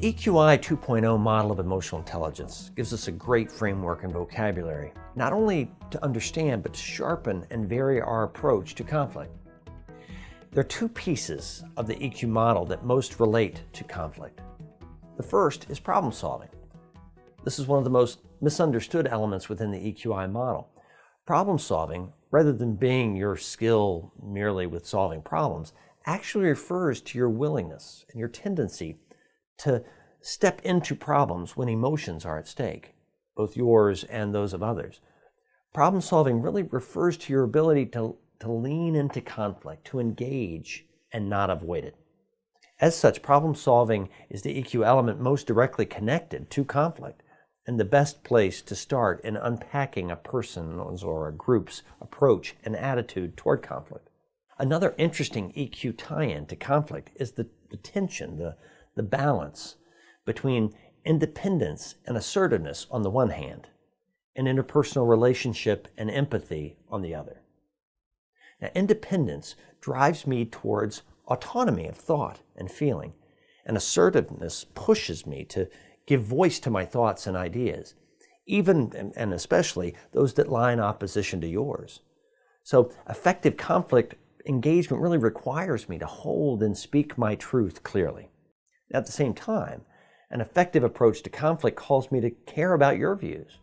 The EQI 2.0 model of emotional intelligence gives us a great framework and vocabulary, not only to understand, but to sharpen and vary our approach to conflict. There are two pieces of the EQ model that most relate to conflict. The first is problem solving. This is one of the most misunderstood elements within the EQI model. Problem solving, rather than being your skill merely with solving problems, actually refers to your willingness and your tendency to step into problems when emotions are at stake, both yours and those of others. Problem solving really refers to your ability to lean into conflict, to engage and not avoid it. As such, problem solving is the EQ element most directly connected to conflict and the best place to start in unpacking a person's or a group's approach and attitude toward conflict. Another interesting EQ tie-in to conflict is the tension, the balance between independence and assertiveness on the one hand, and interpersonal relationship and empathy on the other. Now, independence drives me towards autonomy of thought and feeling, and assertiveness pushes me to give voice to my thoughts and ideas, even and especially those that lie in opposition to yours. So effective conflict engagement really requires me to hold and speak my truth clearly. At the same time, an effective approach to conflict calls me to care about your views,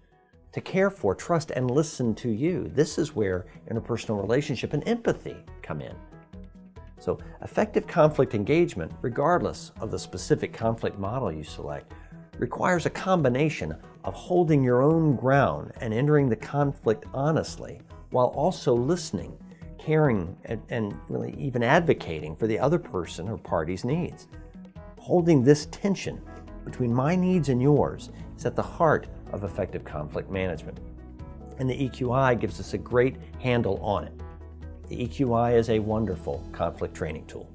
to care for, trust, and listen to you. This is where interpersonal relationship and empathy come in. So effective conflict engagement, regardless of the specific conflict model you select, requires a combination of holding your own ground and entering the conflict honestly, while also listening, caring, and really even advocating for the other person or party's needs. Holding this tension between my needs and yours is at the heart of effective conflict management. And the EQI gives us a great handle on it. The EQI is a wonderful conflict training tool.